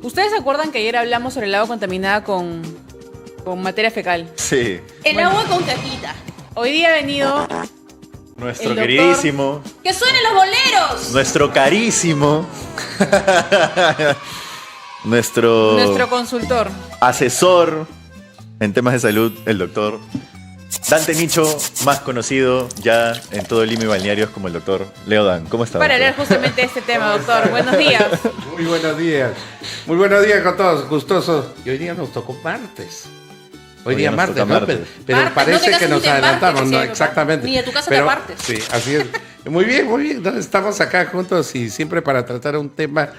¿Ustedes se acuerdan que ayer hablamos sobre el agua contaminada con materia fecal? Sí. El agua con caquita. Hoy día ha venido Nuestro el doctor. queridísimo, ¡Que suenen los boleros! nuestro carísimo, Nuestro consultor. asesor en temas de salud, el doctor Dante Nicho, más conocido ya en todo Lima y balnearios como el doctor Leo Dan. ¿Cómo está? Para doctor? hablar justamente de este tema, doctor. Buenos días. Muy buenos días. Muy buenos días con todos, gustosos. Y hoy día nos tocó martes. Hoy día nos martes, toca ¿no? martes. Pero Martes, parece no te que casas nos ni te adelantamos, embarques, ¿no? decía, Exactamente. ni de tu casa te Pero, apartes. Sí, así es. Muy bien, muy bien. Entonces, estamos acá juntos y siempre para tratar un tema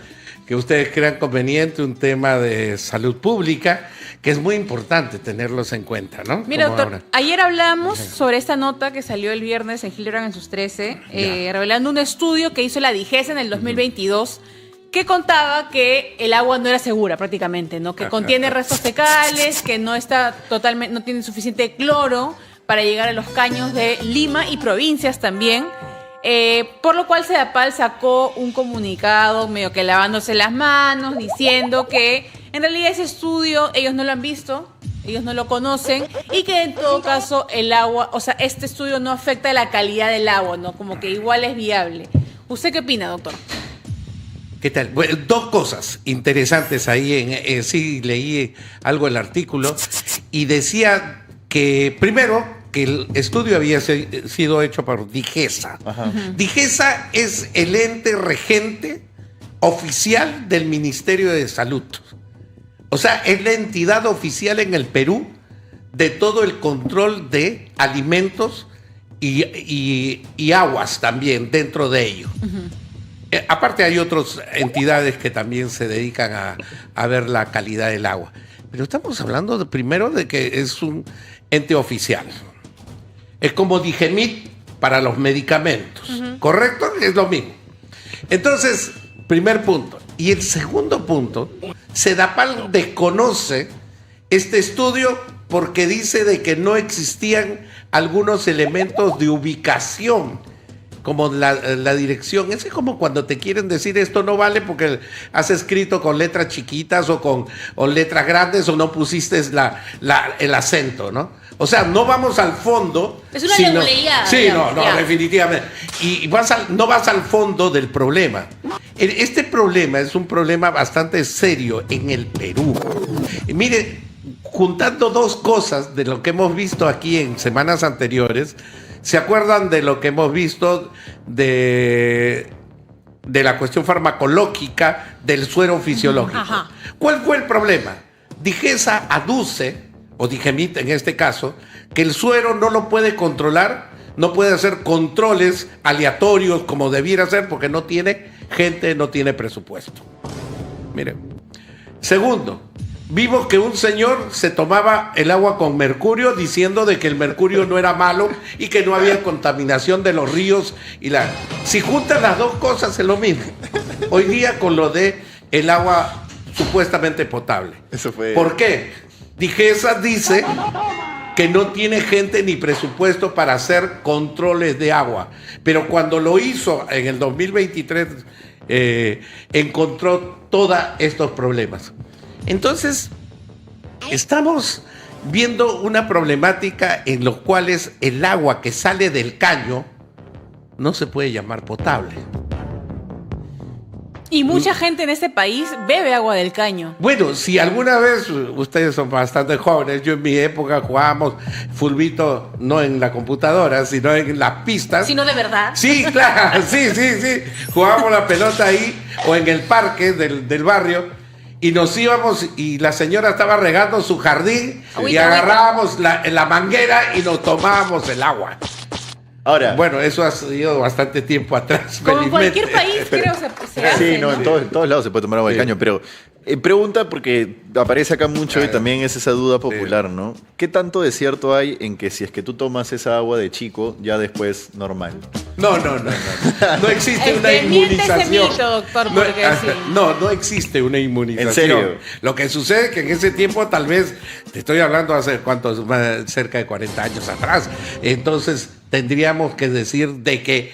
que ustedes crean conveniente, un tema de salud pública, que es muy importante tenerlos en cuenta, ¿no? Mira, Como doctor, ahora. ayer hablamos sobre esta nota que salió el viernes en Hildebrand en sus 13, revelando un estudio que hizo la DIGESA en el 2022, que contaba que el agua no era segura prácticamente, ¿no? Que contiene restos fecales, que no está totalmente, no tiene suficiente cloro para llegar a los caños de Lima y provincias también. Por lo cual Sedapal sacó un comunicado medio que lavándose las manos, diciendo que en realidad ese estudio ellos no lo han visto, ellos no lo conocen y que en todo caso el agua, o sea, este estudio no afecta la calidad del agua, ¿no? Como que igual es viable. ¿Usted qué opina, doctor? ¿Qué tal? Bueno, dos cosas interesantes ahí. Sí, leí algo el artículo y decía que, primero, que el estudio había sido hecho por DIGESA. Ajá. DIGESA es el ente regente oficial del Ministerio de Salud. O sea, es la entidad oficial en el Perú de todo el control de alimentos y aguas también dentro de ello. Aparte hay otras entidades que también se dedican a ver la calidad del agua. Pero estamos hablando primero de que es un ente oficial. Es como Digemit para los medicamentos. ¿Correcto? Es lo mismo. Entonces, primer punto. Y el segundo punto, Sedapal desconoce este estudio porque dice de que no existían algunos elementos de ubicación, como la dirección. Es como cuando te quieren decir esto no vale porque has escrito con letras chiquitas o letras grandes o no pusiste el acento, ¿no? O sea, no vamos al fondo. Es una sino- leguleía, Sí, digamos, no, ya. definitivamente. Y no vas al fondo del problema. Este problema es un problema bastante serio en el Perú. Y mire, juntando dos cosas de lo que hemos visto aquí en semanas anteriores, ¿se acuerdan de lo que hemos visto de la cuestión farmacológica del suero fisiológico? Ajá. ¿Cuál fue el problema? DIGESA aduce, o Digemit en este caso, que el suero no lo puede controlar, no puede hacer controles aleatorios como debiera ser porque no tiene gente, no tiene presupuesto. Miren. Segundo, vimos que un señor se tomaba el agua con mercurio diciendo de que el mercurio no era malo y que no había contaminación de los ríos Si juntas las dos cosas es lo mismo. Hoy día con lo de el agua supuestamente potable. Eso fue. ¿Por qué? DIGESA dice que no tiene gente ni presupuesto para hacer controles de agua, pero cuando lo hizo en el 2023 encontró todos estos problemas. Entonces, estamos viendo una problemática en los cuales el agua que sale del caño no se puede llamar potable. Y mucha gente en este país bebe agua del caño. Bueno, si alguna vez, ustedes son bastante jóvenes, yo en mi época jugábamos fulbito no en la computadora, sino en las pistas. Si no de verdad. Sí, claro, sí. Jugábamos la pelota ahí o en el parque del barrio y nos íbamos y la señora estaba regando su jardín y Agüita, agarrábamos la manguera y nos tomábamos el agua. Ahora, Bueno, eso ha sido bastante tiempo atrás. Como en felizmente. cualquier país, creo, se hace, sí, no, ¿no? en todos lados se puede tomar agua de Sí. caño, pero pregunta porque aparece acá mucho y Claro. también es esa duda popular, ¿no? ¿Qué tanto de cierto hay en que si es que tú tomas esa agua de chico, ya después normal? No. No existe una Desmiente ese inmunización. mito, doctor, porque sí. No existe una inmunización. ¿En serio? Lo que sucede es que en ese tiempo, tal vez, te estoy hablando hace cuántos, cerca de 40 años atrás, entonces tendríamos que decir de que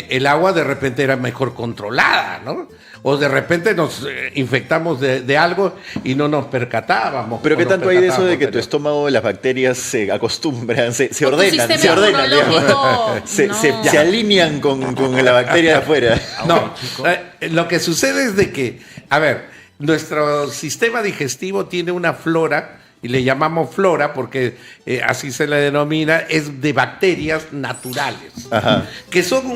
el agua de repente era mejor controlada, ¿no? O de repente nos infectamos de algo y no nos percatábamos. Pero ¿qué o nos tanto hay de eso de que tu percatábamos, estómago, las bacterias se acostumbran, se O tu ordenan, sistema se ordenan, inmunológico, digamos? no. Se alinean con la bacteria de afuera? No, lo que sucede es de que, a ver, nuestro sistema digestivo tiene una flora, y le llamamos flora porque así se le denomina, es de bacterias naturales, Ajá. que son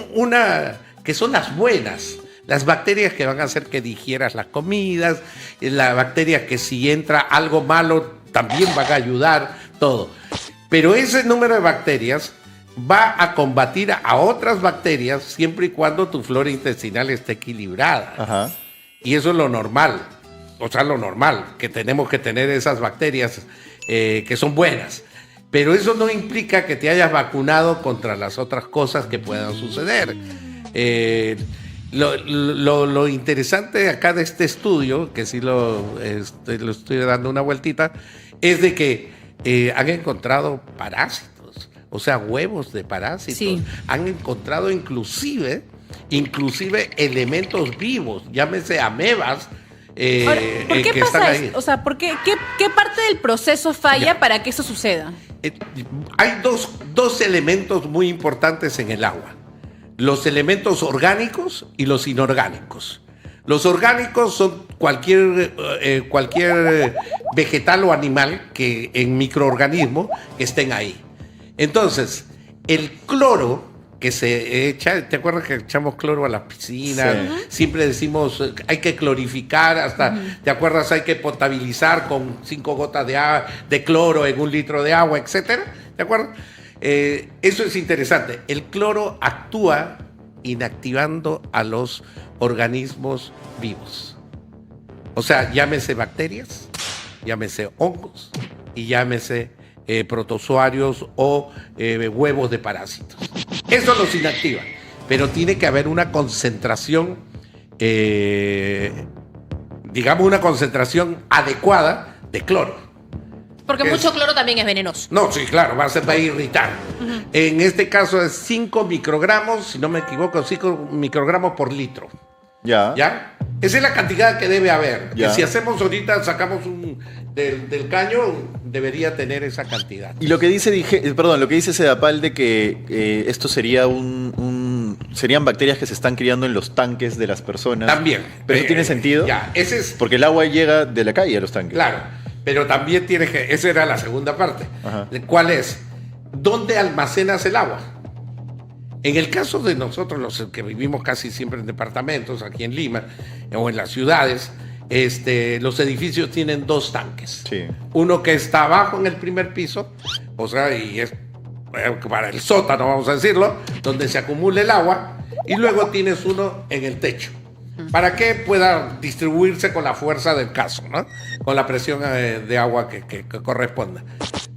las buenas. Las bacterias que van a hacer que digieras las comidas, las bacterias que si entra algo malo también van a ayudar, todo. Pero ese número de bacterias va a combatir a otras bacterias siempre y cuando tu flora intestinal esté equilibrada. Ajá. Y eso es lo normal. O sea, lo normal, que tenemos que tener esas bacterias que son buenas. Pero eso no implica que te hayas vacunado contra las otras cosas que puedan suceder. Lo interesante acá de este estudio, que sí lo estoy dando una vueltita, es de que han encontrado parásitos, o sea, huevos de parásitos. Sí. Han encontrado inclusive elementos vivos, llámese amebas. Ahora, ¿por qué que pasa están ahí. eso? O sea, ¿qué parte del proceso falla Ya. para que eso suceda? Hay dos elementos muy importantes en el agua: los elementos orgánicos y los inorgánicos. Los orgánicos son cualquier vegetal o animal que en microorganismo que estén ahí. Entonces, el cloro que se echa, ¿te acuerdas que echamos cloro a las piscinas? Sí. Siempre decimos hay que clorificar, hasta, ¿te acuerdas? Hay que potabilizar con 5 gotas de cloro en 1 litro de agua, etcétera. ¿De acuerdo? Eso es interesante. El cloro actúa inactivando a los organismos vivos. O sea, llámese bacterias, llámese hongos y llámese protozoarios o huevos de parásitos. Eso los inactiva, pero tiene que haber una concentración, digamos una concentración adecuada de cloro. Porque Es- mucho cloro también es venenoso. No, sí, claro, va a irritar. En este caso es 5 microgramos, si no me equivoco, 5 microgramos por litro. Ya. ¿Ya? Esa es la cantidad que debe haber. Ya. Que si hacemos ahorita, sacamos del caño, debería tener esa cantidad. Y lo que dice, lo que dice Sedapal de que esto sería serían bacterias que se están criando en los tanques de las personas. También. Pero eso tiene sentido. Ya, ese es. Porque el agua llega de la calle a los tanques. Claro, pero también tienes que. Esa era la segunda parte. Ajá. ¿Cuál es? ¿Dónde almacenas el agua? En el caso de nosotros, los que vivimos casi siempre en departamentos, aquí en Lima o en las ciudades, los edificios tienen 2 tanques. Sí. Uno que está abajo en el primer piso, o sea, y es para el sótano, vamos a decirlo, donde se acumula el agua, y luego tienes uno en el techo, para que pueda distribuirse con la fuerza del caso, ¿no? Con la presión de agua que corresponda.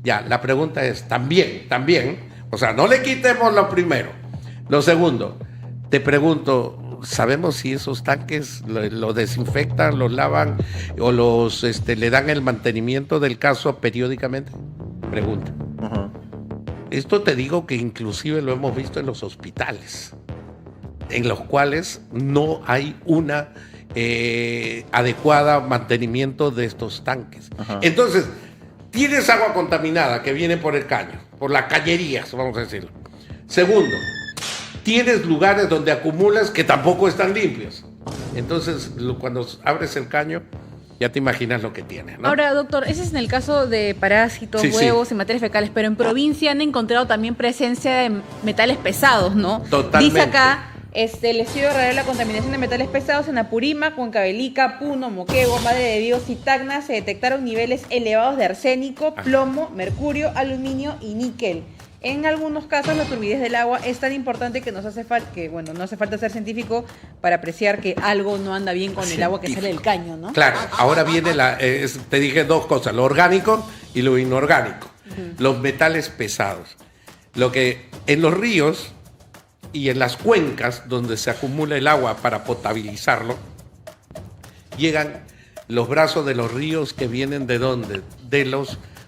Ya, la pregunta es, también, o sea, no le quitemos lo primero. Lo segundo, te pregunto, ¿sabemos si esos tanques lo desinfectan, los lavan o le dan el mantenimiento del caso periódicamente? Pregunta. Ajá. Esto te digo que inclusive lo hemos visto en los hospitales, en los cuales no hay una adecuada mantenimiento de estos tanques. Ajá. Entonces, tienes agua contaminada que viene por el caño, por las cañerías, vamos a decirlo. Segundo, tienes lugares donde acumulas que tampoco están limpios. Entonces, cuando abres el caño, ya te imaginas lo que tiene, ¿no? Ahora, doctor, ese es en el caso de parásitos, Sí, sí. huevos y materias fecales, pero en provincia han encontrado también presencia de metales pesados, ¿no? Totalmente. Dice acá, el estudio revela la contaminación de metales pesados en Apurímac, Huancavelica, Puno, Moquegua, Madre de Dios y Tacna. Se detectaron niveles elevados de arsénico, plomo, mercurio, aluminio y níquel. En algunos casos, la turbidez del agua es tan importante que no hace falta ser científico para apreciar que algo no anda bien con el agua que sale del caño, ¿no? Claro, ahora viene te dije 2 cosas, lo orgánico y lo inorgánico. Los metales pesados. Lo que en los ríos y en las cuencas donde se acumula el agua para potabilizarlo, llegan los brazos de los ríos que vienen ¿de dónde?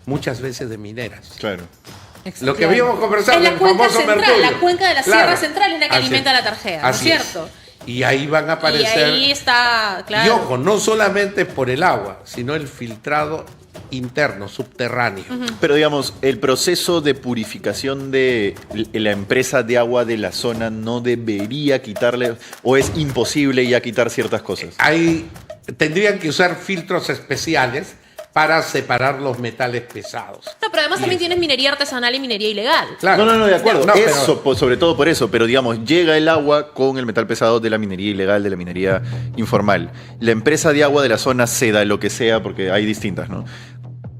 Muchas veces de mineras. Claro. Lo que habíamos conversado, Es la el cuenca famoso central, mercurio. la cuenca de la Claro. Sierra Central es la que Así alimenta es. la tarjeta, ¿no es Así es. cierto? Y ahí van a aparecer... Y ahí está, claro. Y ojo, no solamente por el agua, sino el filtrado interno, subterráneo. Pero digamos, el proceso de purificación de la empresa de agua de la zona no debería quitarle, o es imposible ya quitar ciertas cosas. Tendrían que usar filtros especiales para separar los metales pesados. No, pero además también tienes minería artesanal y minería ilegal. Claro. No, de acuerdo. No, pero- Eso, sobre todo por eso. Pero digamos, llega el agua con el metal pesado de la minería ilegal, de la minería informal. La empresa de agua de la zona seda, lo que sea, porque hay distintas, ¿no?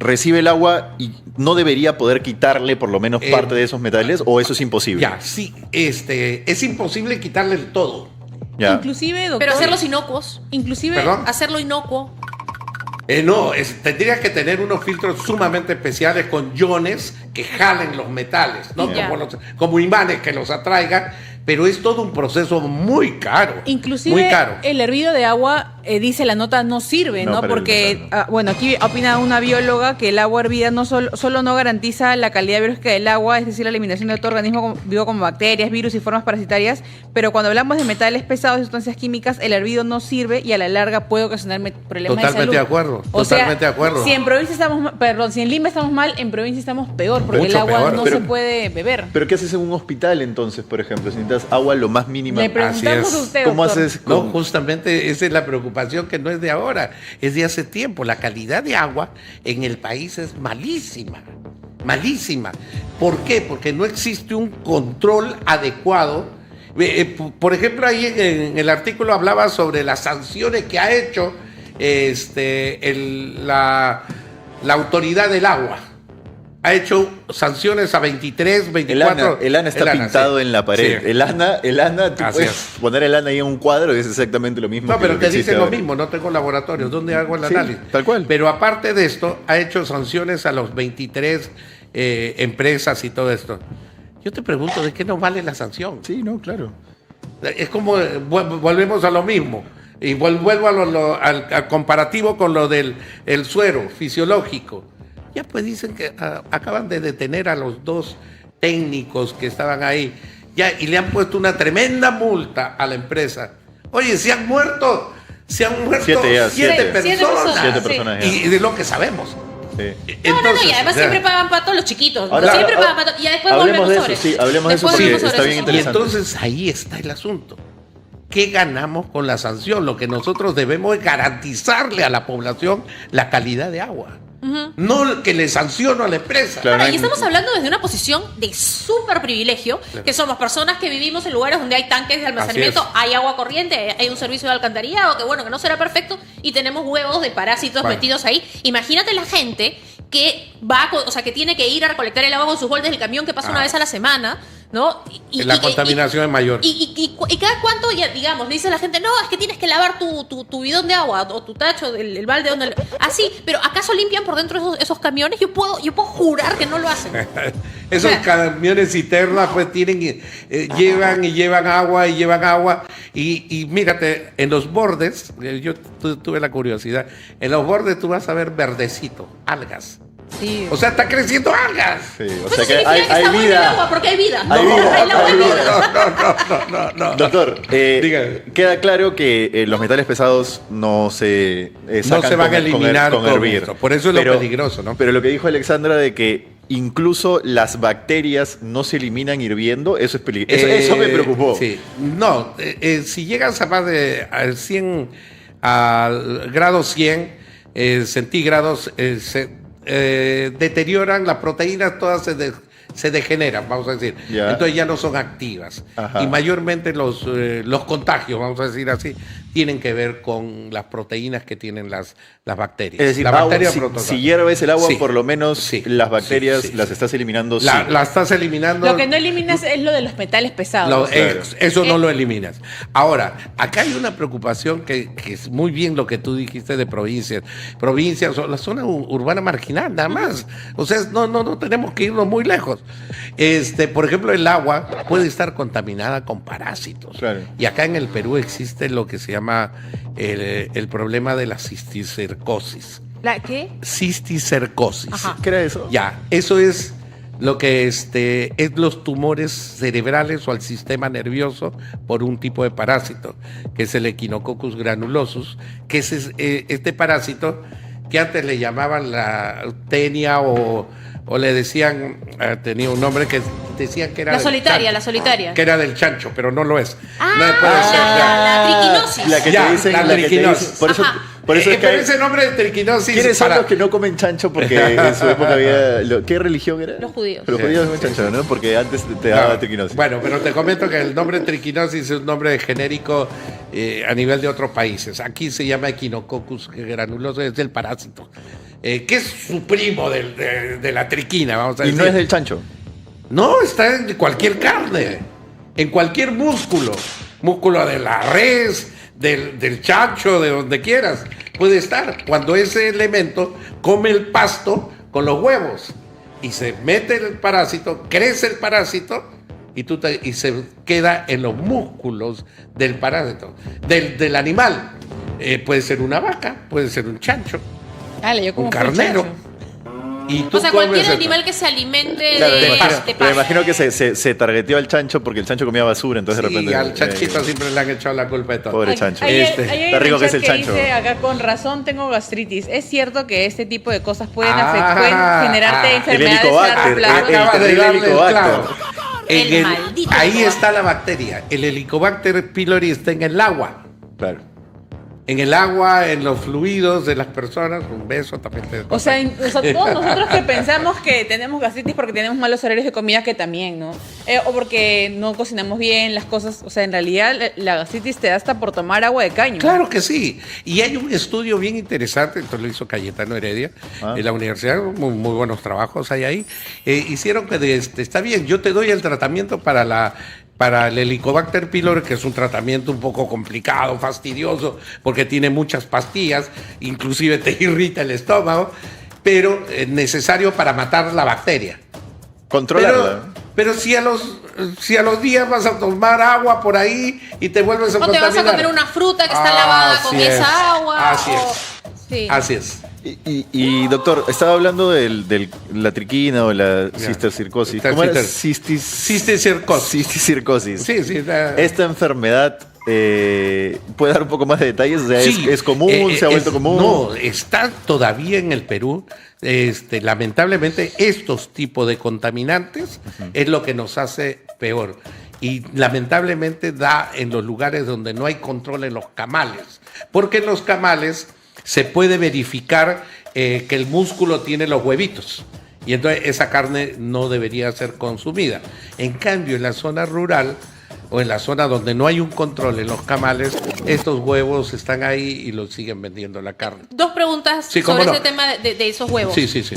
Recibe el agua y no debería poder quitarle por lo menos parte de esos metales, o eso es imposible. Ya, sí, es imposible quitarle el todo. Ya. Inclusive, doctor. Pero hacerlos inocuos. Inclusive, ¿Perdón? Hacerlo inocuo. No, tendría que tener unos filtros sumamente especiales con iones que jalen los metales, ¿no? Ya. Como imanes que los atraigan, pero es todo un proceso muy caro. inclusive Muy caro. el hervido de agua, dice la nota, no sirve, No, ¿no? para el Porque, metal, bueno, aquí opina una bióloga que el agua hervida no solo no garantiza la calidad biológica del agua, es decir, la eliminación de todo organismo vivo como bacterias, virus y formas parasitarias, pero cuando hablamos de metales pesados y sustancias químicas, el hervido no sirve y a la larga puede ocasionar problemas de salud. Totalmente de acuerdo, totalmente de acuerdo. Si en provincia estamos, perdón, si en Lima estamos mal, en provincia estamos peor, porque Mucho el agua peor. no Pero- se puede beber. Pero ¿qué haces en un hospital entonces, por ejemplo? Si necesitas agua lo más mínima. Le preguntamos Así es. a usted, ¿Cómo doctor. haces? No, con- justamente esa es la preocupación, que no es de ahora, es de hace tiempo. La calidad de agua en el país es malísima, malísima. ¿Por qué? Porque no existe un control adecuado. Por ejemplo, ahí en el artículo hablaba sobre las sanciones que ha hecho la autoridad del agua. Ha hecho sanciones a 23, 24... El ANA está pintado sí. en la pared. Sí. El ANA, tú Así puedes es. poner el ANA ahí en un cuadro y es exactamente lo mismo. No, que pero lo que te existe dicen lo ahora. mismo, no tengo laboratorios, ¿dónde hago el Sí, análisis? tal cual. Pero aparte de esto, ha hecho sanciones a los 23 empresas y todo esto. Yo te pregunto, ¿de qué nos vale la sanción? Sí, no, claro. Es como, volvemos a lo mismo. Y vuelvo al comparativo con lo del el suero fisiológico. Ya pues dicen que acaban de detener a los 2 técnicos que estaban ahí. Ya, y le han puesto una tremenda multa a la empresa. Oye, se han muerto 7 ya, siete. personas. 7 personas ya. Y de lo que sabemos. Sí. No, y además ya. siempre pagan pato los chiquitos. Ahora- siempre ahora- pagan pato. Y después hablemos volvemos de sobre eso, sí, hablemos de eso Después porque volvemos sobre está bien eso. Y interesante. entonces ahí está el asunto. ¿Qué ganamos con la sanción? Lo que nosotros debemos es garantizarle a la población la calidad de agua. No que le sanciono a la empresa. Claro. Ahora, y estamos hablando desde una posición de súper privilegio, que somos personas que vivimos en lugares donde hay tanques de almacenamiento, Así es. hay agua corriente, hay un servicio de alcantarillado, que bueno, que no será perfecto, y tenemos huevos de parásitos Bueno. metidos ahí. Imagínate la gente que que tiene que ir a recolectar el agua con sus boldes del camión que pasa una vez a la semana, ¿no? La contaminación es mayor. Y cada cuánto, ya, digamos, le dice la gente, no, es que tienes que lavar tu bidón de agua o tu tacho, el balde donde... Así, pero ¿acaso limpian por dentro esos camiones? Yo puedo jurar que no lo hacen. Esos camiones cisternas pues llevan agua y mírate, en los bordes, yo tuve la curiosidad, en los bordes tú vas a ver verdecito, algas. Sí. O sea, está creciendo algas. Sí, o Pues sea eso que significa hay, que está hay bueno el agua, vida. porque hay vida. Hay vida, el agua hay es vida. vida. No. Doctor, Dígame. queda claro que los metales pesados no se No sacan se van a con eliminar con con hervir. esto. Por eso es lo peligroso, ¿no? Pero lo que dijo Alexandra de que incluso las bacterias no se eliminan hirviendo, eso es peligroso. Eso me preocupó. Sí. No, si llegas a más de al 100, al grado 100 centígrados, deterioran las proteínas, todas se degeneran, vamos a decir. Ya. Entonces ya no son activas. Ajá. Y mayormente los contagios, vamos a decir así, tienen que ver con las proteínas que tienen las bacterias. Es decir, la agua, bacteria si protozoa. hierves el agua, Sí. por lo menos Sí. las bacterias Sí, sí, las sí. estás eliminando. sí. La estás eliminando. Lo que no eliminas es lo de los metales pesados. Claro. Eso no lo eliminas. Ahora, acá hay una preocupación que es muy bien lo que tú dijiste de provincias. Provincias o la zona urbana marginal, nada más. O sea, no tenemos que irnos muy lejos. Por ejemplo, el agua puede estar contaminada con parásitos. Claro. Y acá en el Perú existe lo que se llama el problema de la cisticercosis. ¿La qué? Cisticercosis. Ajá. ¿Qué era eso? Ya, eso es lo que es los tumores cerebrales o al sistema nervioso por un tipo de parásito, que es el Echinococcus granulosus, que es este parásito que antes le llamaban la tenia o le decían, tenía un nombre que decían que era La solitaria. que era del chancho, pero no lo es. Ah, No puede ser, la triquinosis. La que Ya, te dicen, la la que te triquinosis. dicen- por eso, Ajá. por eso es que pero hay- ese nombre de triquinosis ¿quiénes son para- los que no comen chancho? Porque en su época había... ¿Qué religión era? Los judíos. Los Sí. judíos comen chancho, ¿no? Porque antes te daba No, triquinosis. Bueno, pero te comento que el nombre triquinosis es un nombre genérico a nivel de otros países. Aquí se llama Echinococcus granuloso, es del parásito, que es su primo de la triquina, vamos a Y decir. no es del chancho. No, está en cualquier carne, en cualquier músculo de la res, del chancho, de donde quieras, puede estar. Cuando ese elemento come el pasto con los huevos y se mete el parásito, crece el parásito y se queda en los músculos del parásito, del animal. Puede ser una vaca, puede ser un chancho, Dale, yo como un full carnero. chancho. Y tú O sea, comes cualquier el- animal que se alimente Claro, de me imagino, de pero me imagino que se targeteó al chancho porque el chancho comía basura, entonces de Sí, repente... al chanchito siempre le han echado la culpa de todo. Pobre chancho. Ahí Este, hay está un rico que es el chat chancho. dice acá, con razón tengo gastritis. ¿Es cierto que este tipo de cosas pueden, Ah, pueden generarte el enfermedades a Helicobacter, largo plazo? Acabas de terrible darle el Helicobacter. clavo. El maldito ahí Helicobacter. está la bacteria. El Helicobacter pylori está en el agua. Claro. En el agua, en los fluidos de las personas. Un beso también. O sea, todos nosotros que pensamos que tenemos gastritis porque tenemos malos horarios de comida, que también, ¿no? O porque no cocinamos bien las cosas. O sea, en realidad la gastritis te da hasta por tomar agua de caño. Claro que sí. Y hay un estudio bien interesante, esto lo hizo Cayetano Heredia, Ah. en la universidad, muy buenos trabajos hay ahí. Hicieron que está bien, yo te doy el tratamiento para el Helicobacter pylori, que es un tratamiento un poco complicado, fastidioso, porque tiene muchas pastillas, inclusive te irrita el estómago, pero es necesario para matar la bacteria. Controlarla. Pero si a los días vas a tomar agua por ahí y te vuelves a O te vas a contaminar. comer una fruta que está lavada con Así es, esa agua. así o- es. Sí. Así es. Y, doctor, estaba hablando de la triquina o la cistercircosis. ¿Cómo era? Cisticercosis. Cisticercosis. Sí, sí. Esta enfermedad puede dar un poco más de detalles. O sea, Sí, es común, se ha vuelto común. No, está todavía en el Perú. Lamentablemente, estos tipos de contaminantes es lo que nos hace peor. Y lamentablemente da en los lugares donde no hay control en los camales. Porque en los camales se puede verificar que el músculo tiene los huevitos. Y entonces esa carne no debería ser consumida. En cambio, en la zona rural o en la zona donde no hay un control en los camales, estos huevos están ahí y los siguen vendiendo la carne. Dos preguntas Sí, cómo sobre no. ese tema de esos huevos. Sí, sí, sí.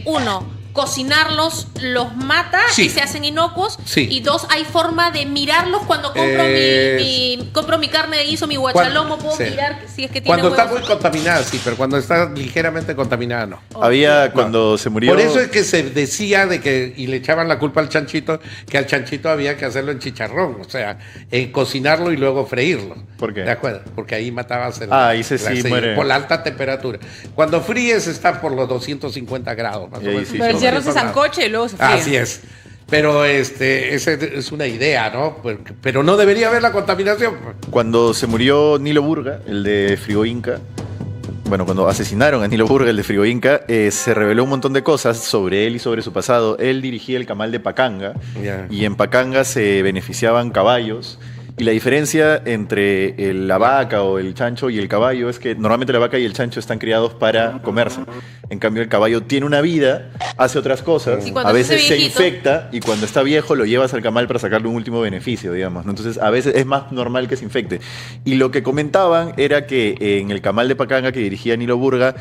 Uno, cocinarlos los mata Sí. y se hacen inocuos. Sí. Y dos, hay forma de mirarlos cuando compro, compro mi carne de guiso, mi guachalomo, puedo Sí. mirar si es que tiene Cuando está huevos. muy contaminada, sí, pero cuando está ligeramente contaminada, no. Había cuando se murió. Por eso es que se decía de que, y le echaban la culpa al chanchito, que al chanchito había que hacerlo en chicharrón, o sea, cocinarlo y luego freírlo. ¿Por qué? ¿De acuerdo? Porque ahí matabas el. Ah, ahí sí muere. Por la alta temperatura. Cuando fríes está por los 250 grados, más Y o ahí menos. sí, Pero el sí, cierro se sancoche y luego se fríe. Así es. Pero esa es una idea, ¿no? Pero no debería haber la contaminación. Cuando se murió Nilo Burga, el de Frigo Inca, bueno, cuando asesinaron a Nilo Burga, el de Frigo Inca, se reveló un montón de cosas sobre él y sobre su pasado. Él dirigía el camal de Pacanga, Ya. y en Pacanga se beneficiaban caballos. Y la diferencia entre la vaca o el chancho y el caballo es que normalmente la vaca y el chancho están criados para comerse. En cambio, el caballo tiene una vida, hace otras cosas, Y cuando a se hace veces se viejito. infecta y cuando está viejo lo llevas al camal para sacarle un último beneficio, digamos, ¿no? Entonces, a veces es más normal que se infecte. Y lo que comentaban era que en el camal de Pacanga que dirigía Nilo Burga,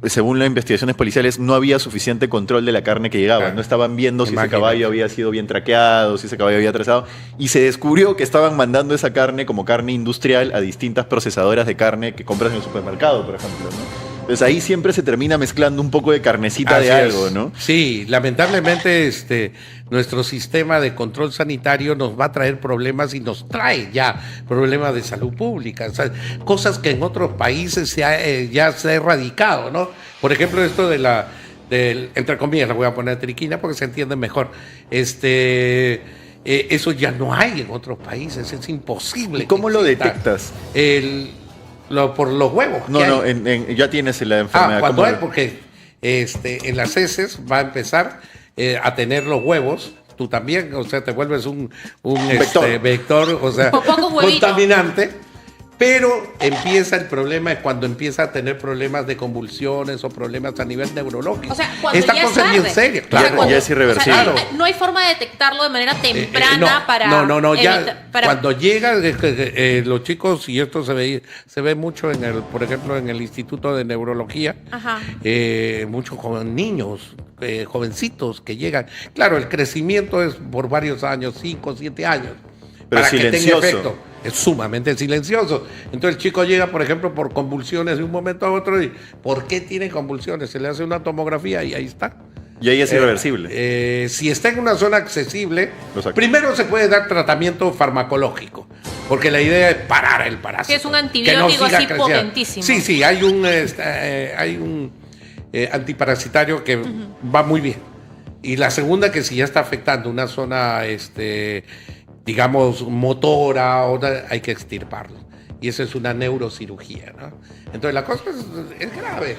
según las investigaciones policiales, no había suficiente control de la carne que llegaba. Ah, No estaban viendo si ese imagínate. caballo había sido bien traqueado, si ese caballo había trazado. Y se descubrió que estaban mandando esa carne como carne industrial a distintas procesadoras de carne que compras en el supermercado, por ejemplo, ¿no? Entonces ahí siempre se termina mezclando un poco de carnecita de Así algo, es. ¿no? Sí, lamentablemente nuestro sistema de control sanitario nos va a traer problemas y nos trae ya problemas de salud pública, o sea, cosas que en otros países ya se ha erradicado, ¿no? Por ejemplo, esto de entre comillas, la voy a poner triquina porque se entiende mejor. Eso ya no hay en otros países, es imposible. ¿Y cómo que lo exista. detectas? Por los huevos. No, que no, hay. ya tienes la enfermedad. Cuando ¿Cómo hay, porque en las heces va a empezar a tener los huevos. Tú también, o sea, te vuelves un vector, o sea, Popó con huevito. contaminante. Pero empieza el problema, es cuando empieza a tener problemas de convulsiones o problemas a nivel neurológico. O sea, cuando esta ya cosa es es bien tarde. seria, O sea, claro. cuando- Ya es irreversible. o sea, Claro. no hay forma de detectarlo de manera temprana para... No, ya para- cuando llega los chicos, y esto se ve mucho por ejemplo, en el Instituto de Neurología, Ajá. muchos niños, jovencitos que llegan. Claro, el crecimiento es por varios años, 5, 7 años. Pero para que tenga silencioso. efecto. Es sumamente silencioso. Entonces el chico llega, por ejemplo, por convulsiones de un momento a otro y ¿por qué tiene convulsiones? Se le hace una tomografía y ahí está. Y ahí es irreversible. Si está en una zona accesible, Lo saca. primero se puede dar tratamiento farmacológico, porque la idea es parar el parásito. Que es un antibiótico siga así creciendo. potentísimo. Sí, hay un antiparasitario que va muy bien. Y la segunda, que si ya está afectando una zona, digamos, motora, hay que extirparlo. Y eso es una neurocirugía, ¿no? Entonces la cosa es grave.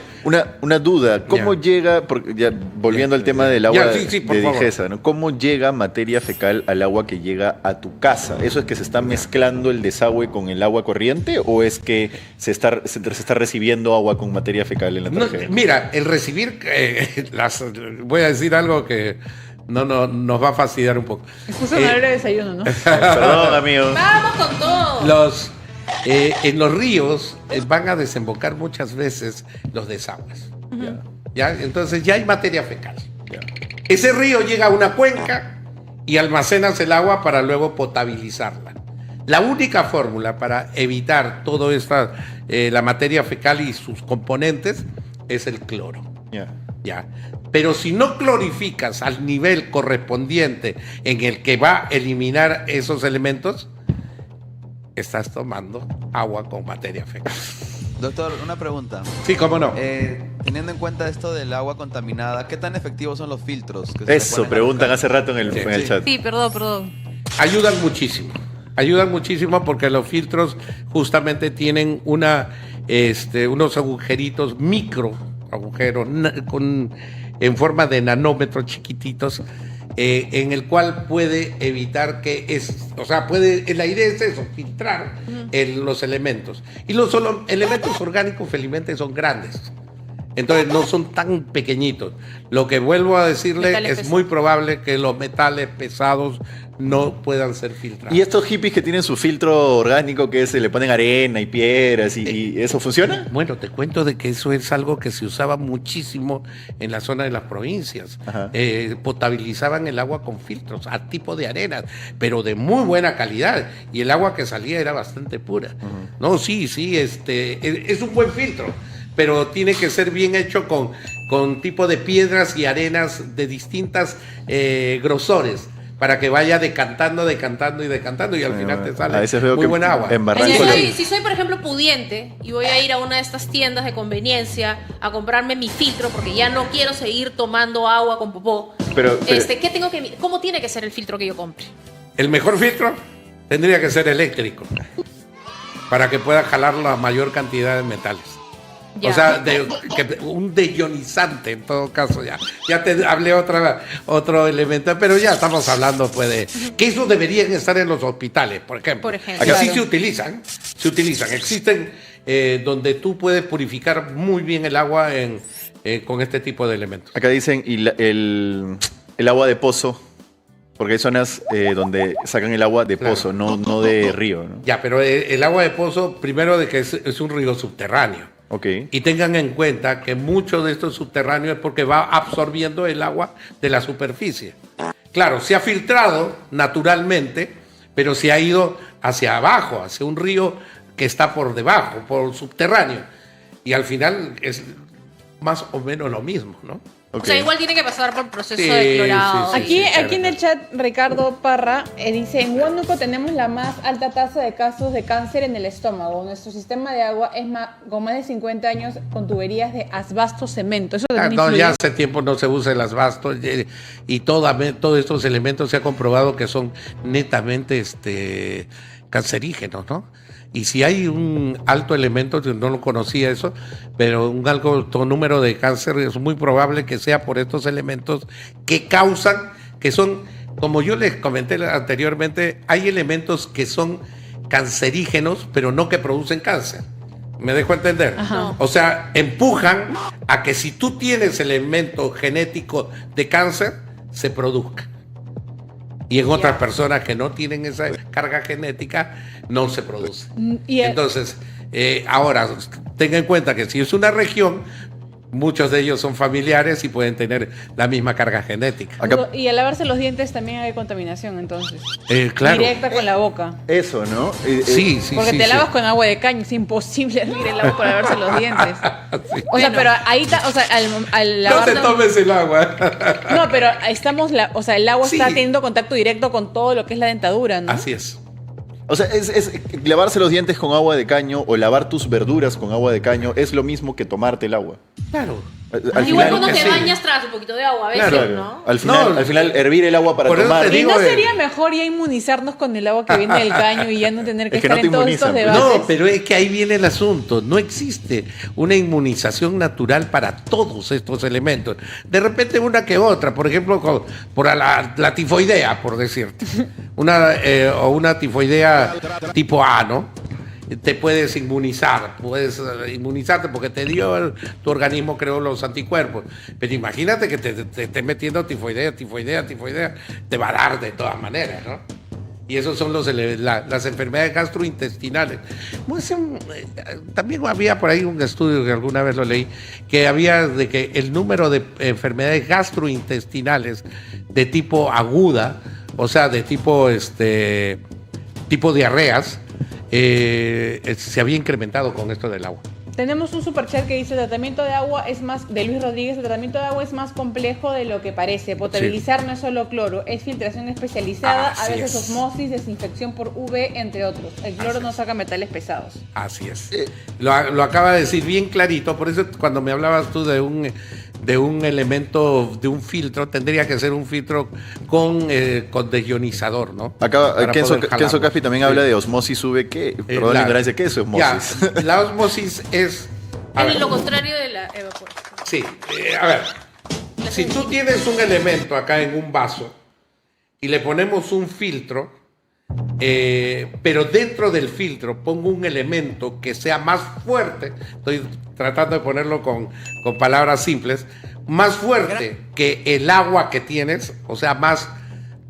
Una duda, ¿cómo Ya. llega, porque ya volviendo al tema del agua Sí, por de favor. Digesa, ¿no? ¿Cómo llega materia fecal al agua que llega a tu casa? ¿Eso es que se está mezclando el desagüe con el agua corriente o es que se está recibiendo agua con materia fecal en la No, tarjeta? mira, el recibir, voy a decir algo que no nos va a fastidiar un poco. Justo en el horario de desayuno, ¿no? Perdón, amigo. Vamos con todo. En los ríos van a desembocar muchas veces los desagües. ¿Ya? Entonces ya hay materia fecal. Ya. Ese río llega a una cuenca y almacenas el agua para luego potabilizarla. La única fórmula para evitar todo esta, la materia fecal y sus componentes es el cloro. Ya. ¿Ya? Pero si no clorificas al nivel correspondiente en el que va a eliminar esos elementos, estás tomando agua con materia fecal. Doctor, una pregunta. Sí, cómo no. Teniendo en cuenta esto del agua contaminada, ¿qué tan efectivos son los filtros? Que se le Eso, ponen a preguntan los hace rato en el, Sí, en el sí. chat. Sí, perdón. Ayudan muchísimo. Ayudan muchísimo porque los filtros justamente tienen unos agujeritos, micro agujeros, en forma de nanómetros chiquititos, en el cual puede evitar la idea es eso, filtrar los elementos. Y los elementos orgánicos felizmente son grandes. Entonces no son tan pequeñitos. Lo que vuelvo a decirle Metales es pesados. muy probable que los metales pesados no puedan ser filtrados. ¿Y estos hippies que tienen su filtro orgánico que se le ponen arena y piedras y eso funciona? Bueno, te cuento de que eso es algo que se usaba muchísimo en la zona de las provincias. Ajá. Potabilizaban el agua con filtros a tipo de arenas, pero de muy buena calidad. Y el agua que salía era bastante pura. No, sí, es un buen filtro, pero tiene que ser bien hecho con tipo de piedras y arenas de distintas grosores, para que vaya decantando y al final te A sale veces veo muy que buena agua. en Barranco Si soy, por ejemplo, pudiente y voy a ir a una de estas tiendas de conveniencia a comprarme mi filtro porque ya no quiero seguir tomando agua con popó, Pero- ¿qué tengo que cómo tiene que ser el filtro que yo compre? El mejor filtro tendría que ser eléctrico, para que pueda jalar la mayor cantidad de metales. Ya. O sea, un deionizante en todo caso. Ya te hablé otro elemento, pero ya estamos hablando de que eso deberían estar en los hospitales, por ejemplo. Por ejemplo. Que sí Claro. se utilizan. Existen donde tú puedes purificar muy bien el agua con este tipo de elementos. Acá dicen el agua de pozo, porque hay zonas donde sacan el agua de Claro. pozo, no de río, ¿no? Ya, pero el agua de pozo, primero de que es un río subterráneo. Ok. Y tengan en cuenta que mucho de esto subterráneo es porque va absorbiendo el agua de la superficie. Claro, se ha filtrado naturalmente, pero se ha ido hacia abajo, hacia un río que está por debajo, por subterráneo. Y al final más o menos lo mismo, ¿no? O sea, igual tiene que pasar por proceso Sí, de clorado. sí, sí. Aquí en el chat, Ricardo Parra dice, en Huánuco tenemos la más alta tasa de casos de cáncer en el estómago. Nuestro sistema de agua es con más de 50 años con tuberías de asbasto cemento. ¿Eso también No, influye? ya hace tiempo no se usa el asbasto y todos estos elementos se ha comprobado que son netamente cancerígenos, ¿no? Y si hay un alto elemento, yo no lo conocía eso, pero un alto número de cáncer es muy probable que sea por estos elementos que causan, que son, como yo les comenté anteriormente, hay elementos que son cancerígenos, pero no que producen cáncer. ¿Me dejo entender? Ajá. O sea, empujan a que si tú tienes elemento genético de cáncer, se produzca. Y en otras personas que no tienen esa carga genética, no se produce. Entonces, ahora, tenga en cuenta que si es una región, muchos de ellos son familiares y pueden tener la misma carga genética. Y al lavarse los dientes también hay contaminación, entonces. Claro. Directa con la boca. Eso, ¿no? Sí, sí, Porque sí, te sí. lavas con agua de caño, es imposible hervir el agua para lavarse los dientes. Sí. O sea, pero ahí o sea, al No te lavarnos- tomes el agua. No, pero estamos, o sea, el agua Sí. está teniendo contacto directo con todo lo que es la dentadura, ¿no? Así es. O sea, es lavarse los dientes con agua de caño o lavar tus verduras con agua de caño es lo mismo que tomarte el agua. Claro. Al Igual final, cuando que te sí. bañas tras un poquito de agua a veces, Claro. ¿no? al final hervir el agua para Por eso tomar. te ¿Y digo, no sería mejor ya inmunizarnos con el agua que viene del caño y ya no tener que Es que estar no te en todos estos inmunizan, debates? No, pero es que ahí viene el asunto. No existe una inmunización natural para todos estos elementos. De repente una que otra, por ejemplo, por la tifoidea, por decirte. O una tifoidea tipo A, ¿no? Te puedes inmunizar, puedes inmunizarte porque te dio, tu organismo creó los anticuerpos. Pero imagínate que te estés metiendo tifoidea, te va a dar de todas maneras, ¿no? Y esos son las enfermedades gastrointestinales. Pues, también había por ahí un estudio que alguna vez lo leí, que había de que el número de enfermedades gastrointestinales de tipo aguda, o sea, de tipo diarreas, se había incrementado con esto del agua. Tenemos un superchat que dice, el tratamiento de agua es más, de Luis Rodríguez, el tratamiento de agua es más complejo de lo que parece. Potabilizar no es solo cloro, es filtración especializada, a Así veces es. osmosis, desinfección por UV, entre otros. El cloro no saca metales pesados. Así es. Lo acaba de decir bien clarito, por eso cuando me hablabas tú de un elemento, de un filtro, tendría que ser un filtro con deionizador, ¿no? Acá Para Kenzo poder jalarlo. Caspi también Sí. habla de osmosis UV. ¿Qué? Perdón la ignorancia, ¿qué es osmosis? Ya, la osmosis es... a Es ver, lo contrario de la evaporación. sí, a ver, si tú tienes un elemento acá en un vaso y le ponemos un filtro, pero dentro del filtro pongo un elemento que sea más fuerte, estoy tratando de ponerlo con palabras simples, más fuerte que el agua que tienes, o sea, más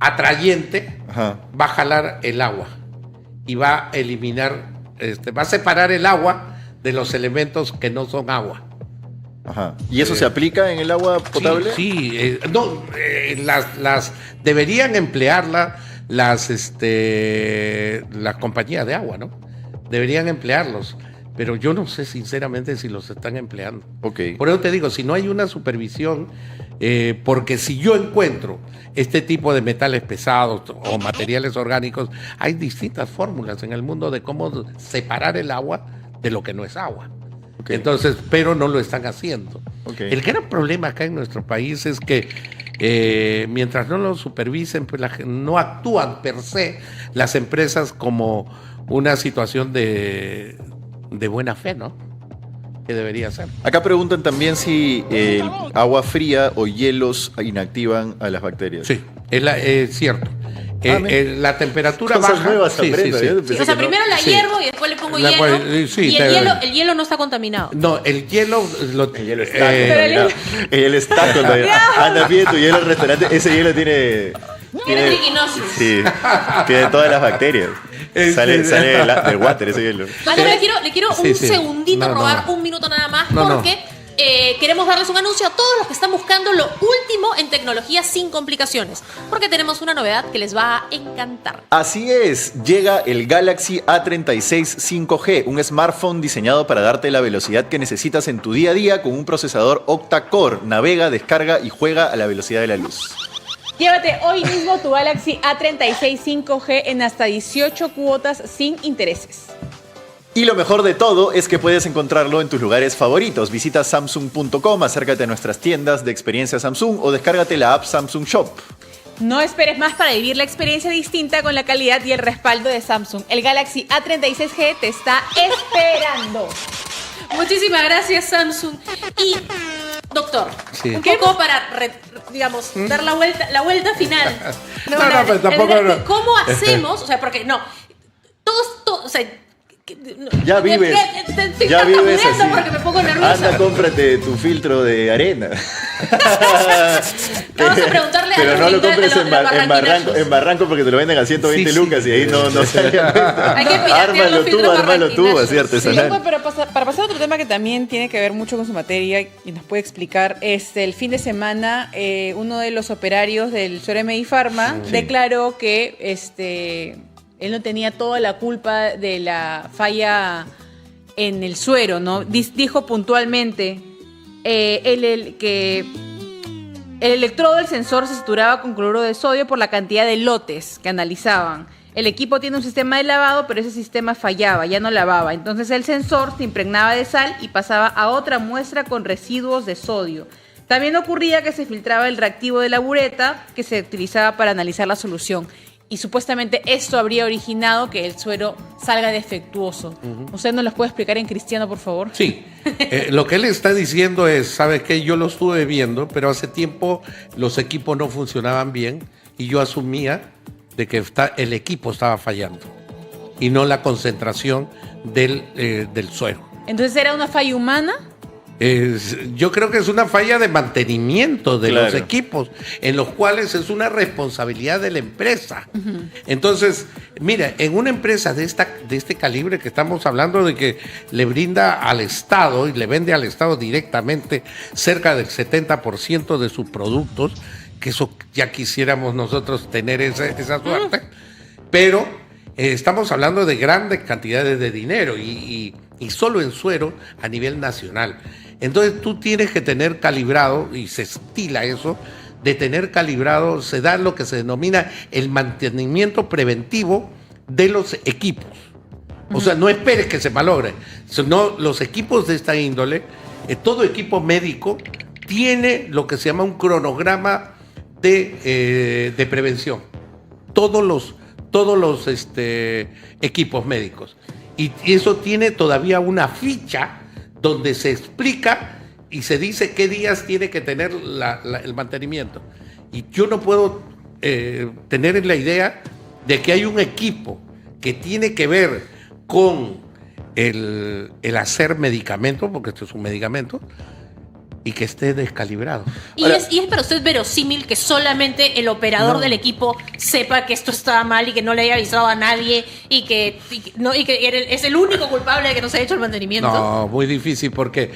atrayente, Ajá. va a jalar el agua y va a eliminar, va a separar el agua de los elementos que no son agua. Ajá. ¿Y eso se aplica en el agua potable? Sí, las deberían emplearla las compañías de agua, ¿no? Deberían emplearlos, pero yo no sé sinceramente si los están empleando. Ok. Por eso te digo, si no hay una supervisión, porque si yo encuentro este tipo de metales pesados o materiales orgánicos, hay distintas fórmulas en el mundo de cómo separar el agua de lo que no es agua. Ok. Entonces, pero no lo están haciendo. Ok. El gran problema acá en nuestro país es que mientras no lo supervisen, pues no actúan per se las empresas como una situación de buena fe, ¿no? Que debería ser. Acá preguntan también si el agua fría o hielos inactivan a las bacterias. Sí, es cierto. La temperatura Cosas baja. nuevas Sí, aprendo, sí, yo sí. pensé Sí, o sea, que no. primero la Sí. hiervo y después le pongo La hielo. pues, sí, y el hielo no está contaminado. No, el hielo El hielo está Pero contaminado. El hielo está contaminado. Anda, pide tu hielo al restaurante. Ese hielo tiene triquinosis. Sí, tiene todas las bacterias. Sale del water ese hielo. Vale, le quiero Sí, un sí. segundito No, robar no. un minuto nada más No, no. porque queremos darles un anuncio a todos los que están buscando lo último en tecnología sin complicaciones, porque tenemos una novedad que les va a encantar. Así es, llega el Galaxy A36 5G, un smartphone diseñado para darte la velocidad que necesitas en tu día a día con un procesador octa-core. Navega, descarga y juega a la velocidad de la luz. Llévate hoy mismo tu Galaxy A36 5G en hasta 18 cuotas sin intereses. Y lo mejor de todo es que puedes encontrarlo en tus lugares favoritos. Visita Samsung.com, acércate a nuestras tiendas de experiencia Samsung o descárgate la app Samsung Shop. No esperes más para vivir la experiencia distinta con la calidad y el respaldo de Samsung. El Galaxy A36G te está esperando. Muchísimas gracias, Samsung. Y, doctor, Sí. un poco para, digamos, dar la vuelta final. No, pero tampoco no. ¿Cómo hacemos? O sea, porque no, todos, o sea, Ya vives, estoy ya vives tartamudeando así. porque me pongo nerviosa. Anda, cómprate tu filtro de arena. Vamos a preguntarle a Pero los no lo lindores, compres a los en barranquinachos. Barranco porque te lo venden a 120 Sí, sí. lucas y ahí no sale a cuenta. Hay que piratear los Ármalo tú, filtros ármalo tú, barranquinachos. así Sí, artesanal. pero para pasar a otro tema que también tiene que ver mucho con su materia y nos puede explicar, el fin de semana uno de los operarios del suero MI Pharma declaró que él no tenía toda la culpa de la falla en el suero, ¿no? Dijo puntualmente que el electrodo del sensor se saturaba con cloruro de sodio por la cantidad de lotes que analizaban. El equipo tiene un sistema de lavado, pero ese sistema fallaba, ya no lavaba. Entonces el sensor se impregnaba de sal y pasaba a otra muestra con residuos de sodio. También ocurría que se filtraba el reactivo de la bureta que se utilizaba para analizar la solución. Y supuestamente esto habría originado que el suero salga defectuoso. ¿Usted nos los puede explicar en cristiano, por favor? Sí, lo que él está diciendo es, ¿sabes qué? Yo lo estuve viendo, pero hace tiempo los equipos no funcionaban bien y yo asumía de que el equipo estaba fallando y no la concentración del suero. Entonces, ¿era una falla humana? Yo creo que es una falla de mantenimiento de los Claro. equipos, en los cuales es una responsabilidad de la empresa. Entonces, mira, en una empresa de este calibre que estamos hablando de que le brinda al Estado y le vende al Estado directamente cerca del 70% de sus productos, que eso ya quisiéramos nosotros tener esa suerte, pero estamos hablando de grandes cantidades de dinero y solo en suero a nivel nacional. Entonces tú tienes que tener calibrado, y se estila eso, de tener calibrado, se da lo que se denomina el mantenimiento preventivo de los equipos. O sea, no esperes que se malogre, sino los equipos de esta índole, todo equipo médico tiene lo que se llama un cronograma de prevención. Todos los equipos médicos. Y eso tiene todavía una ficha donde se explica y se dice qué días tiene que tener el mantenimiento. Y yo no puedo tener la idea de que hay un equipo que tiene que ver con el hacer medicamentos, porque esto es un medicamento, y que esté descalibrado. Y Ahora- es para usted verosímil que solamente el operador del equipo sepa que esto estaba mal y que no le haya avisado a nadie y que es el único culpable de que no se ha hecho el mantenimiento. No, muy difícil porque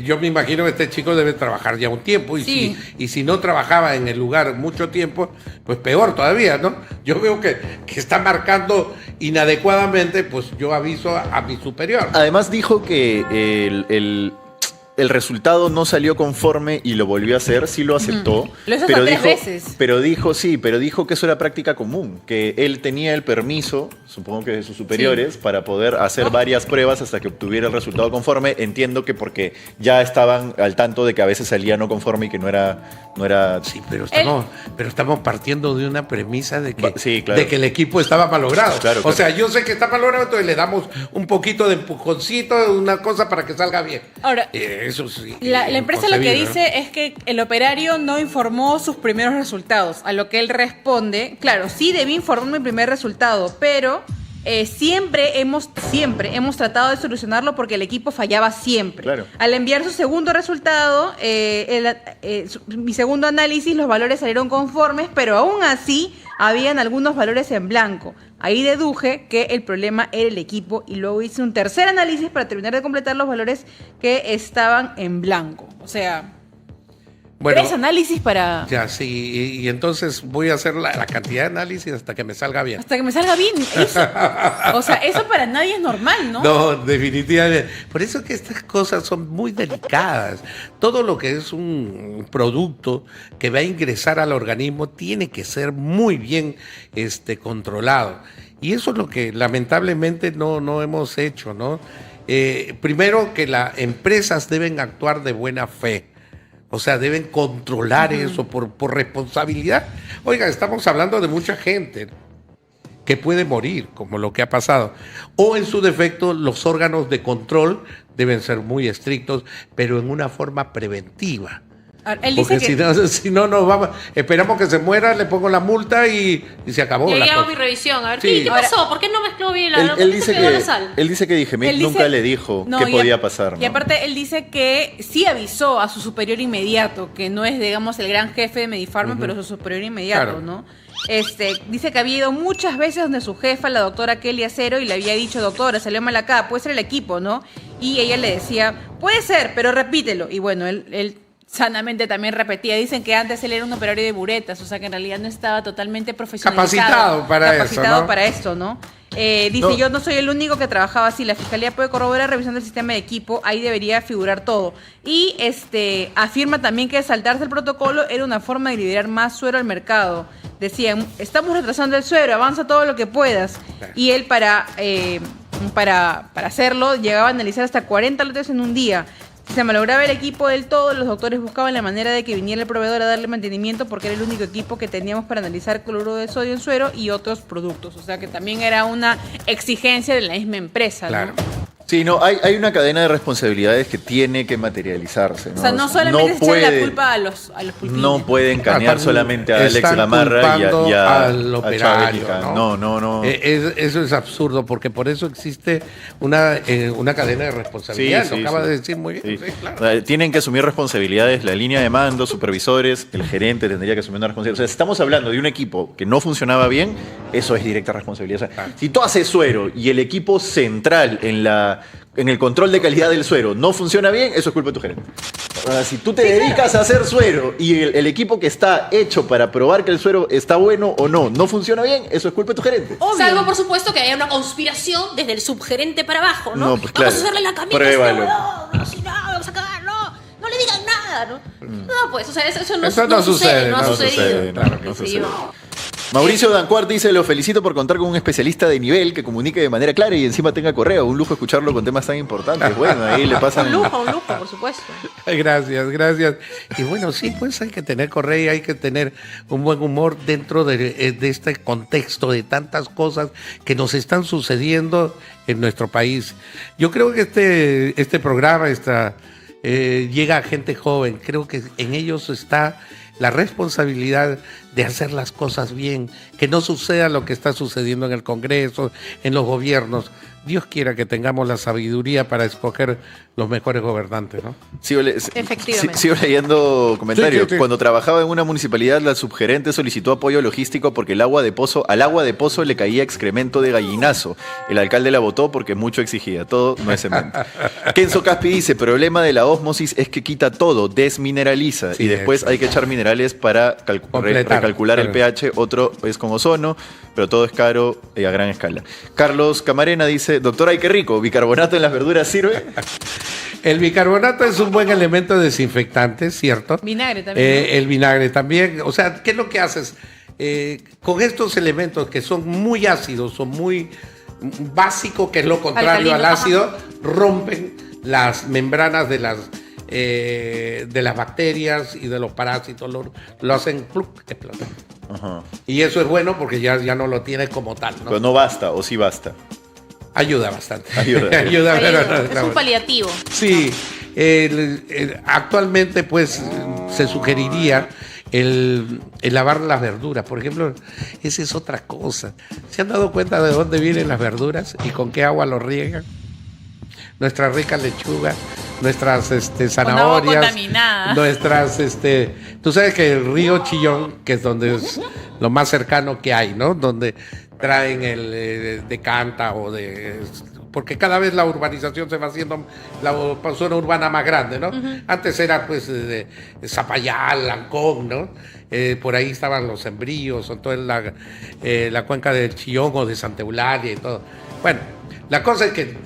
yo me imagino que este chico debe trabajar ya un tiempo y, Sí. si no trabajaba en el lugar mucho tiempo, pues peor todavía, ¿no? Yo veo que está marcando inadecuadamente, pues yo aviso a mi superior. Además dijo que el resultado no salió conforme y lo volvió a hacer, sí lo aceptó. Lo hizo pero hasta dijo, 3 veces. pero dijo que eso era práctica común, que él tenía el permiso, supongo que de sus superiores, para poder hacer varias pruebas hasta que obtuviera el resultado conforme. Entiendo que porque ya estaban al tanto de que a veces salía no conforme y que no era Sí, pero estamos partiendo de una premisa de que, Sí, claro. de que el equipo estaba malogrado. Claro, O claro. sea, yo sé que está malogrado, entonces le damos un poquito de empujoncito, una cosa para que salga bien. Ahora, Eso sí. la empresa lo que inconcebible, ¿no? dice es que el operario no informó sus primeros resultados, a lo que él responde, claro, sí debí informar mi primer resultado, pero siempre hemos tratado de solucionarlo porque el equipo fallaba siempre. Claro. Al enviar su segundo resultado, mi segundo análisis, los valores salieron conformes, pero aún así habían algunos valores en blanco. Ahí deduje que el problema era el equipo y luego hice un tercer análisis para terminar de completar los valores que estaban en blanco. O sea, Bueno, 3 análisis para... ya, sí, y entonces voy a hacer la cantidad de análisis hasta que me salga bien. Hasta que me salga bien. Eso. O sea, eso para nadie es normal, ¿no? No, definitivamente. Por eso que estas cosas son muy delicadas. Todo lo que es un producto que va a ingresar al organismo tiene que ser muy bien controlado. Y eso es lo que lamentablemente no hemos hecho, ¿no? Primero que las empresas deben actuar de buena fe. O sea, deben controlar eso por responsabilidad. Oiga, estamos hablando de mucha gente que puede morir, como lo que ha pasado. O en su defecto, los órganos de control deben ser muy estrictos, pero en una forma preventiva. Él dice Porque que... si no, nos vamos, esperamos que se muera, le pongo la multa y se acabó. Y ahí la hago cosa. mi revisión. A ver, Sí. ¿qué pasó? ¿Por qué no mezcló bien la Él dice sal? que Dijimec nunca le dijo qué podía pasar, ¿no? Y aparte, él dice que sí avisó a su superior inmediato, que no es, digamos, el gran jefe de Medifarma, pero su superior inmediato, Claro. ¿no? Dice que había ido muchas veces donde su jefa, la doctora Kelly Acero, y le había dicho, doctora, salió mal acá, puede ser el equipo, ¿no? Y ella le decía, puede ser, pero repítelo. Y bueno, él sanamente también repetía. Dicen que antes él era un operario de buretas, o sea que en realidad no estaba totalmente profesionalizado. Capacitado para esto, ¿no? Dice, yo no soy el único que trabajaba así. La fiscalía puede corroborar revisión del sistema de equipo. Ahí debería figurar todo. Y afirma también que saltarse el protocolo era una forma de liberar más suero al mercado. Decían, estamos retrasando el suero, avanza todo lo que puedas. Y él para hacerlo llegaba a analizar hasta 40 lotes en un día. Si se malograba el equipo del todo, los doctores buscaban la manera de que viniera el proveedor a darle mantenimiento porque era el único equipo que teníamos para analizar cloruro de sodio en suero y otros productos. O sea que también era una exigencia de la misma empresa, Claro. ¿no? Sí, no, hay una cadena de responsabilidades que tiene que materializarse, ¿no? O sea, no solamente se echarle la culpa a los pulpines. No pueden canear solamente a Alex Están Gamarra y culpando a al a operario, Chávez. ¿no? No. Eso es absurdo, porque por eso existe una cadena de responsabilidad. Lo acaba de decir muy bien. Sí. Sí, claro. O sea, tienen que asumir responsabilidades, la línea de mando, supervisores, el gerente tendría que asumir una responsabilidad. O sea, si estamos hablando de un equipo que no funcionaba bien, eso es directa responsabilidad. O sea, si tú haces suero y el equipo central en el control de calidad del suero no funciona bien, eso es culpa de tu gerente. O sea, si tú te dedicas a hacer suero y el equipo que está hecho para probar que el suero está bueno o no funciona bien, eso es culpa de tu gerente. Obvio. Salvo, por supuesto, que haya una conspiración desde el subgerente para abajo, ¿no? No, pues, claro. Vamos a hacerle la camita. Pruébalo. Si no, vamos a cagar, no le digan nada, ¿no? No, pues, o sea, eso no, Eso no sucede, no ha no sucedido. sucede, claro, no Sí, sucede. Mauricio Dancuart dice, lo felicito por contar con un especialista de nivel que comunique de manera clara y encima tenga correo. Un lujo escucharlo con temas tan importantes. Bueno, ahí le pasan... Un lujo, por supuesto. Gracias. Y bueno, sí, pues hay que tener correa y hay que tener un buen humor dentro de este contexto de tantas cosas que nos están sucediendo en nuestro país. Yo creo que este programa llega a gente joven. Creo que en ellos está la responsabilidad de hacer las cosas bien, que no suceda lo que está sucediendo en el Congreso, en los gobiernos. Dios quiera que tengamos la sabiduría para escoger los mejores gobernantes, ¿no? Efectivamente. Sigo leyendo comentarios. Sí. Cuando trabajaba en una municipalidad, la subgerente solicitó apoyo logístico porque al agua de pozo le caía excremento de gallinazo. El alcalde la votó porque mucho exigía. Todo no es cemento. Kenzo Caspi dice, problema de la ósmosis es que quita todo, desmineraliza. Sí, y después hay que echar minerales para Completar, recalcular el claro. pH. Otro es con ozono, pero todo es caro a gran escala. Carlos Camarena dice, doctor, ay, qué rico, ¿bicarbonato en las verduras sirve? El bicarbonato es un buen elemento desinfectante, ¿cierto? Vinagre también, ¿no? El vinagre también. O sea, ¿qué es lo que haces? Con estos elementos que son muy ácidos, son muy básicos, que es lo contrario Alcalino, al ácido, rompen las membranas de las bacterias y de los parásitos, lo hacen explotar. Ajá. Y eso es bueno porque ya no lo tienes como tal, ¿no? Pero no basta, o sí basta. Ayuda bastante. Ayuda. Ayuda, pero no, Es un paliativo. Sí, Actualmente, pues, se sugeriría el lavar las verduras. Por ejemplo, esa es otra cosa. ¿Se han dado cuenta de dónde vienen las verduras y con qué agua lo riegan? Nuestra rica lechuga, nuestras zanahorias, contaminada. nuestras, tú sabes que el río Chillón, que es donde es lo más cercano que hay, ¿no? Donde traen el de Canta o de... Porque cada vez la urbanización se va haciendo la zona urbana más grande, ¿no? Antes era pues de Zapallar, Lancón, ¿no? Por ahí estaban los sembríos, o toda la cuenca del Chillón o de Santa Eulalia y todo. Bueno, la cosa es que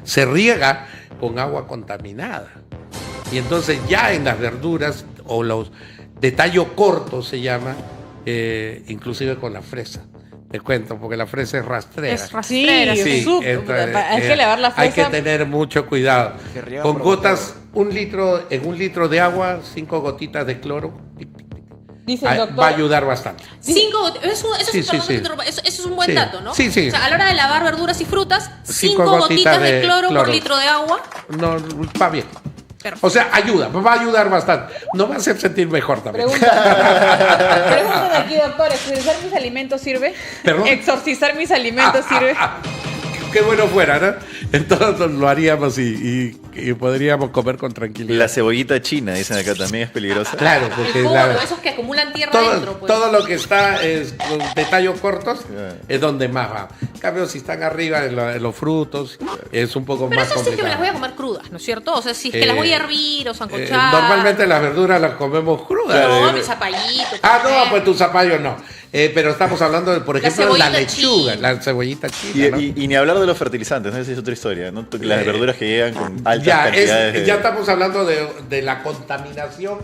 se riega con agua contaminada. Y entonces ya en las verduras o los de tallo corto se llama, inclusive con la fresa. Te cuento, porque la fresa es rastrera. Es rastrera, Sí, súper. Hay que lavar la fresa. Hay que tener mucho cuidado. Se riega Con por gotas, en un litro de agua, 5 gotitas de cloro. Dice el doctor. Va a ayudar bastante. 5, eso Sí, es, sí, perdón, sí. eso es un buen Sí. dato, ¿no? Sí, sí. O sea, a la hora de lavar verduras y frutas, 5 Cinco gotitas de cloro por litro de agua. No, va bien. Perfecto. O sea, ayuda, va a ayudar bastante. Nos va a hacer sentir mejor también. Preguntan aquí, doctor, ¿exorcizar mis alimentos sirve? ¿Perdón? ¿Exorcizar mis alimentos sirve? Qué bueno fuera, ¿no? Entonces lo haríamos y podríamos comer con tranquilidad. La cebollita china, dicen acá, también es peligrosa. Claro, El porque poro, esos que acumulan tierra dentro, pues. todo lo que está con detalles cortos Claro. es donde más va. En cambio, si están arriba en los frutos, es un poco Pero más eso sí que me las complicado. voy a comer crudas, ¿no es cierto? O sea, si es que las voy a hervir o sancochar. Normalmente las verduras las comemos crudas. No, mi zapallito. Ah, por no, ejemplo. pues tu zapallo no. Pero estamos hablando de, por La ejemplo, la cebollita lechuga, china. la cebollita china, ¿no? Y ni hablar de los fertilizantes, ¿no? Esa es otra historia, ¿no? Las verduras que llegan con altas Ya, cantidades ya estamos hablando de la contaminación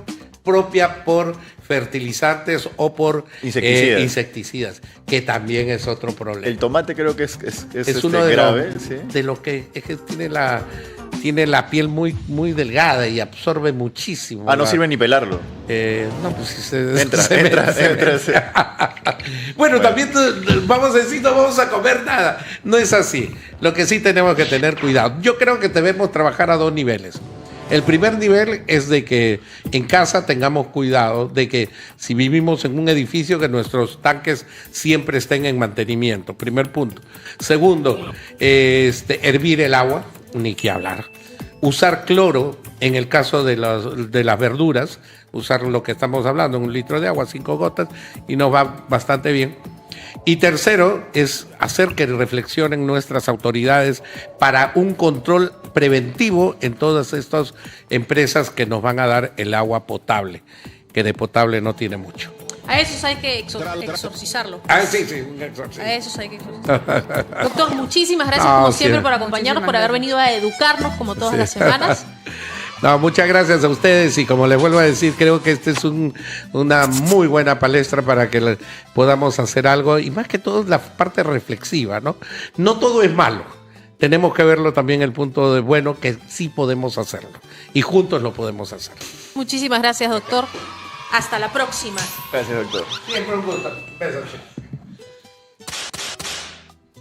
propia por fertilizantes o por Insecticidas. insecticidas, que también es otro problema. El tomate creo que es uno de grave, los, ¿sí? de lo que es que tiene la piel muy, muy delgada y absorbe muchísimo. Ah, no sirve ni pelarlo. No, pues si se Entra, se entra, mete, se entra, mete. sí. Bueno, también vamos a decir, no vamos a comer nada. No es así. Lo que sí tenemos que tener cuidado. Yo creo que debemos trabajar a 2 niveles. El primer nivel es de que en casa tengamos cuidado de que si vivimos en un edificio que nuestros tanques siempre estén en mantenimiento. Primer punto. Segundo, hervir el agua, ni que hablar. Usar cloro en el caso de las verduras, usar lo que estamos hablando, 1 litro de agua, 5 gotas, y nos va bastante bien. Y tercero es hacer que reflexionen nuestras autoridades para un control preventivo en todas estas empresas que nos van a dar el agua potable, que de potable no tiene mucho. A esos hay que exorcizarlo. Ah, sí, un exorcismo. A esos hay que exorcizarlo. Doctor, muchísimas gracias No, como sí. siempre por acompañarnos, por haber venido a educarnos como todas las semanas. No, muchas gracias a ustedes y como les vuelvo a decir, creo que este es una muy buena palestra para que podamos hacer algo y más que todo la parte reflexiva, ¿no? No todo es malo, tenemos que verlo también el punto de bueno que sí podemos hacerlo y juntos lo podemos hacer. Muchísimas gracias, doctor. Hasta la próxima. Gracias, doctor. Siempre un gusto. Besos.